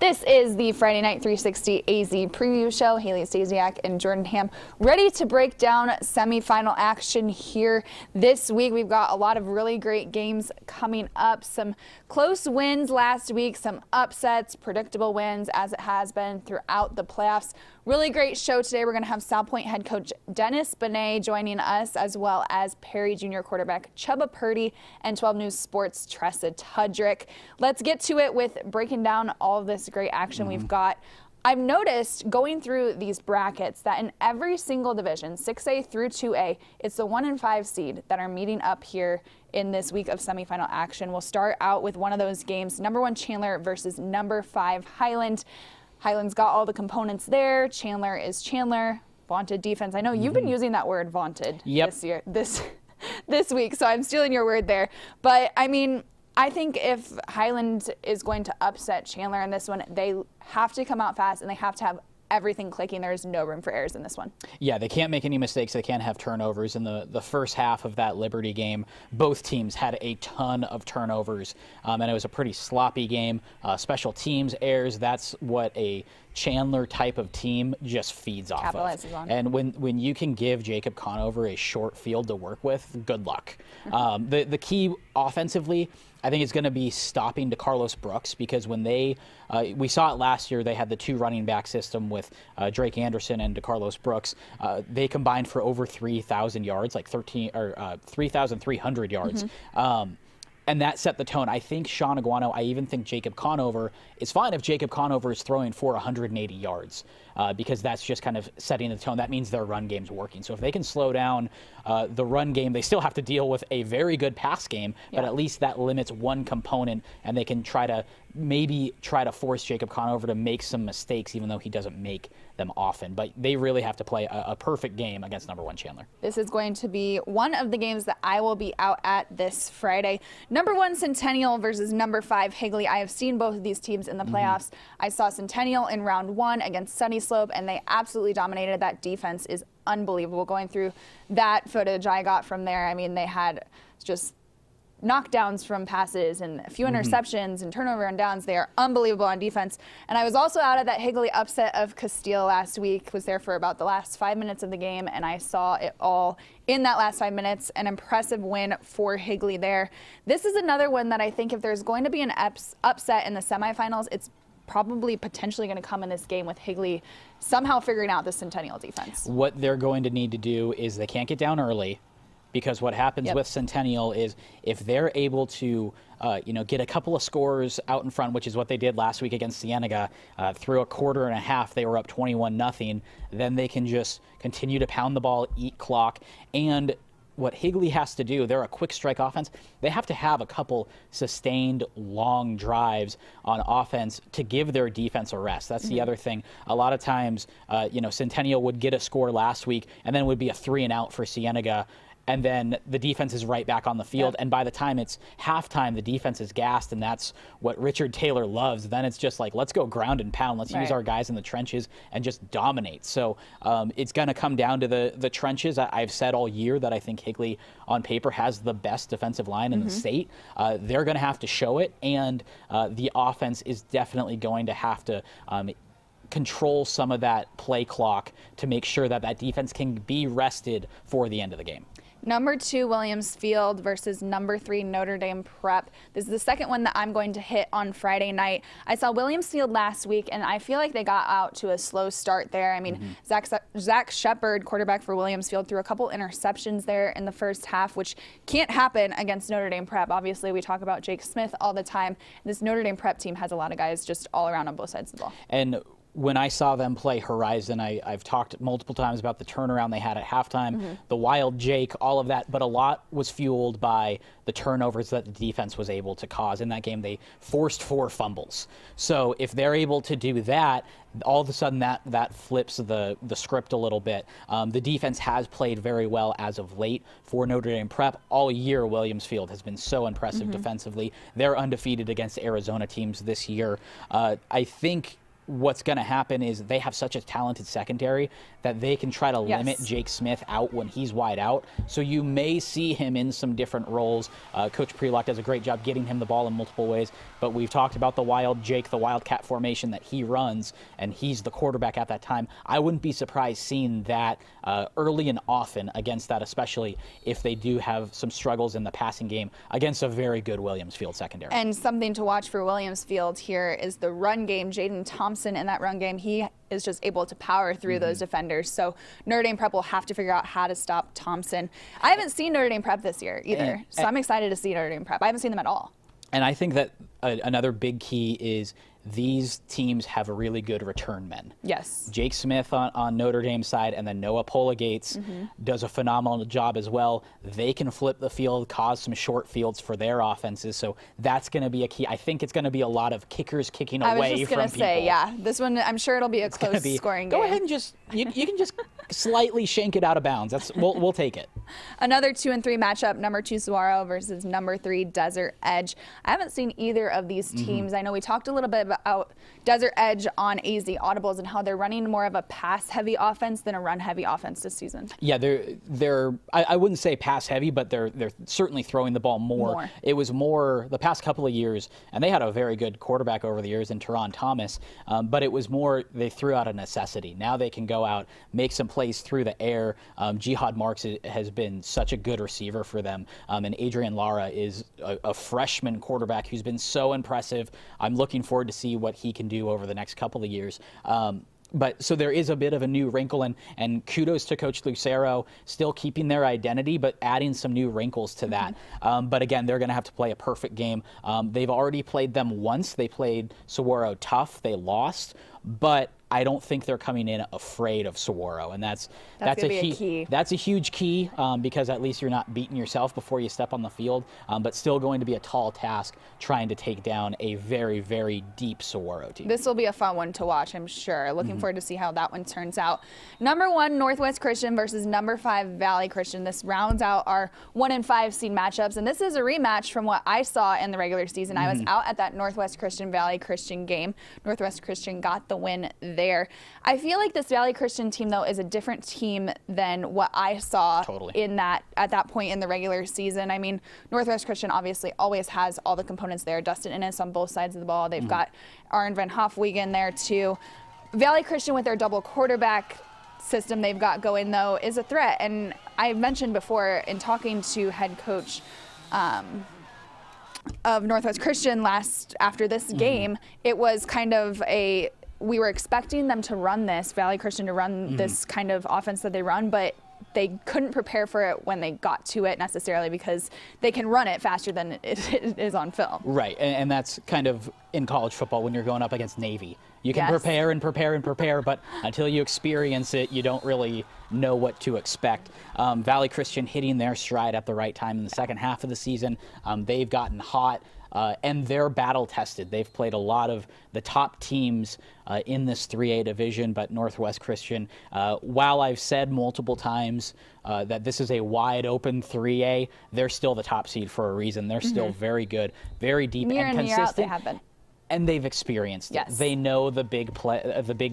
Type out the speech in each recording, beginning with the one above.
This is the Friday Night 360 AZ Preview Show. Haley Stasiak and Jordan Ham ready to break down semifinal action here this week. We've got a lot of really great games coming up. Some close wins last week, some upsets, predictable wins as it has been throughout the playoffs. Really great show today. We're going to have South Point head coach Dennis Benet joining us, as well as Perry Junior quarterback Chubba Purdy and 12 News Sports Tressa Tudrick. Let's get to it with breaking down all of this great action we've got. I've noticed going through these brackets that in every single division, 6A through 2A, it's the 1 and 5 seed that are meeting up here in this week of semifinal action. We'll start out with one of those games, number 1 Chandler versus number 5 Highland. Highland's got all the components there. Chandler is Chandler. Vaunted defense. I know you've been using that word vaunted this week, so I'm stealing your word there. But I mean, I think if Highland is going to upset Chandler in this one, they have to come out fast and they have to have everything clicking. There's no room for errors in this one. Yeah, they can't make any mistakes. They can't have turnovers. In the first half of that Liberty game, both teams had a ton of turnovers, and it was a pretty sloppy game. Special teams errors, that's what a Chandler type of team just feeds off of. And when you can give Jacob Conover a short field to work with, good luck. The key offensively, I think it's going to be stopping DeCarlos Brooks, because when we saw it last year, they had the 2 running back system with Drake Anderson and DeCarlos Brooks. They combined for over 3,000 yards, like 3,300 yards. And that set the tone. I think Sean Aguano, I even think Jacob Conover, it's fine if Jacob Conover is throwing for 180 yards, because that's just kind of setting the tone. That means their run game's working. So if they can slow down the run game, they still have to deal with a very good pass game, but at least that limits one component, and they can maybe try to force Jacob Conover to make some mistakes, even though he doesn't make them often. But they really have to play a perfect game against number 1 Chandler. This is going to be one of the games that I will be out at this Friday. Number 1 Centennial versus number 5 Higley. I have seen both of these teams in the playoffs. I saw Centennial in round 1 against Sunny Slope, and they absolutely dominated. That defense is unbelievable. Going through that footage I got from there, I mean, they had just knockdowns from passes and a few interceptions and turnover and downs. They are unbelievable on defense. And I was also out at that Higley upset of Castile last week. Was there for about the last 5 minutes of the game, and I saw it all in that last 5 minutes. An impressive win for Higley there. This is another one that I think if there's going to be an upset in the semifinals, it's probably potentially going to come in this game with Higley somehow figuring out the Centennial defense. What they're going to need to do is they can't get down early, because what happens with Centennial is if they're able to get a couple of scores out in front, which is what they did last week against Cienega, through a quarter and a half, they were up 21-0. Then they can just continue to pound the ball, eat clock, and what Higley has to do, they're a quick strike offense. They have to have a couple sustained long drives on offense to give their defense a rest. That's the other thing. A lot of times, Centennial would get a score last week and then it would be a 3-and-out for Cienega. And then the defense is right back on the field. And by the time it's halftime, the defense is gassed, and that's what Richard Taylor loves. Then it's just like, let's go ground and pound. Let's use our guys in the trenches and just dominate. So it's going to come down to the trenches. I've said all year that I think Higley, on paper, has the best defensive line in the state. They're going to have to show it, and the offense is definitely going to have to control some of that play clock to make sure that that defense can be rested for the end of the game. Number 2 Williams Field versus number 3 Notre Dame Prep. This is the second one that I'm going to hit on Friday night. I saw Williams Field last week, and I feel like they got out to a slow start there. I mean, Zach Shepard, quarterback for Williams Field, threw a couple interceptions there in the first half, which can't happen against Notre Dame Prep. Obviously, we talk about Jake Smith all the time. This Notre Dame Prep team has a lot of guys just all around on both sides of the ball. And when I saw them play Horizon, I've talked multiple times about the turnaround they had at halftime, the wild Jake, all of that, but a lot was fueled by the turnovers that the defense was able to cause. In that game, they forced 4 fumbles. So if they're able to do that, all of a sudden that flips the script a little bit. The defense has played very well as of late for Notre Dame Prep. All year, Williams Field has been so impressive defensively. They're undefeated against Arizona teams this year. I think what's going to happen is they have such a talented secondary that they can try to limit Jake Smith out when he's wide out. So you may see him in some different roles. Coach Prelock does a great job getting him the ball in multiple ways, but we've talked about the Wildcat formation that he runs, and he's the quarterback at that time. I wouldn't be surprised seeing that early and often against that, especially if they do have some struggles in the passing game against a very good Williams Field secondary. And something to watch for Williams Field here is the run game. Jaden Thompson in that run game, he is just able to power through those defenders. So Notre Dame Prep will have to figure out how to stop Thompson. I haven't seen Notre Dame Prep this year either, so I'm excited to see Notre Dame Prep. I haven't seen them at all. And I think that another big key is these teams have really good return men. Yes. Jake Smith on Notre Dame's side, and then Noah Pola-Gates does a phenomenal job as well. They can flip the field, cause some short fields for their offenses, so that's going to be a key. I think it's going to be a lot of kickers kicking away from people. I was just going to say, yeah, this one, I'm sure it'll be a close scoring game. Go ahead and just, you can just slightly shank it out of bounds. We'll take it. Another 2 and 3 matchup, number 2 Saguaro versus number 3 Desert Edge. I haven't seen either of these teams. I know we talked a little bit about Desert Edge on AZ Audibles and how they're running more of a pass-heavy offense than a run-heavy offense this season. Yeah, I wouldn't say pass-heavy, but they're certainly throwing the ball more. It was more the past couple of years, and they had a very good quarterback over the years in Teron Thomas, but it was more they threw out a necessity. Now they can go out, make some plays through the air. Jihad Marks has been such a good receiver for them, and Adrian Lara is a freshman quarterback who's been so impressive. I'm looking forward to see what he can do over the next couple of years. But so there is a bit of a new wrinkle, and kudos to Coach Lucero, still keeping their identity, but adding some new wrinkles to that. But again, they're going to have to play a perfect game. They've already played them once. They played Saguaro tough. They lost, but I don't think they're coming in afraid of Saguaro, and that's a key. That's a huge key because at least you're not beating yourself before you step on the field, but still going to be a tall task trying to take down a very, very deep Saguaro team. This will be a fun one to watch, I'm sure. Looking forward to see how that one turns out. Number 1 Northwest Christian versus number 5 Valley Christian. This rounds out our 1 and 5 seed matchups, and this is a rematch from what I saw in the regular season. I was out at that Northwest Christian Valley Christian game. Northwest Christian got the win there. I feel like this Valley Christian team, though, is a different team than what I saw at that point in the regular season. I mean, Northwest Christian obviously always has all the components there. Dustin Innes on both sides of the ball. They've got Aaron Van Hofwegen there, too. Valley Christian, with their double quarterback system they've got going, though, is a threat. And I mentioned before in talking to head coach of Northwest Christian after this game, it was kind of we were expecting them to run this, Valley Christian to run this kind of offense that they run, but they couldn't prepare for it when they got to it necessarily because they can run it faster than it is on film. Right, and that's kind of in college football when you're going up against Navy. You can prepare and prepare and prepare, but until you experience it, you don't really know what to expect. Valley Christian hitting their stride at the right time in the second half of the season. They've gotten hot. And they're battle-tested. They've played a lot of the top teams in this 3A division, but Northwest Christian, while I've said multiple times that this is a wide-open 3A, they're still the top seed for a reason. They're still very good, very deep and consistent. Year out, they have been. And they've experienced it. They know the big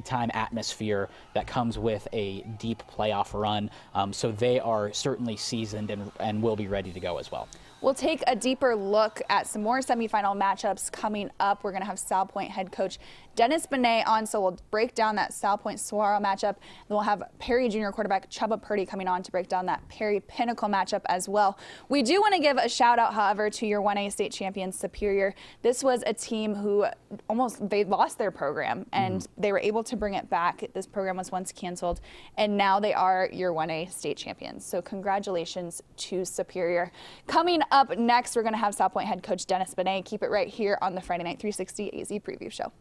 time atmosphere that comes with a deep playoff run. So they are certainly seasoned and will be ready to go as well. We'll take a deeper look at some more semifinal matchups coming up. We're going to have Sal Point head coach Dennis Benet on, so we'll break down that Sal Point Saguaro matchup. Then we'll have Perry Junior quarterback Chubba Purdy coming on to break down that Perry Pinnacle matchup as well. We do want to give a shout out, however, to your 1A state champions Superior. This was a team who they lost their program, and they were able to bring it back. This program was once canceled, and now they are your 1A state champions. So congratulations to Superior. Coming up next, we're going to have South Point head coach Dennis Benet. Keep it right here on the Friday Night 360 AZ Preview Show.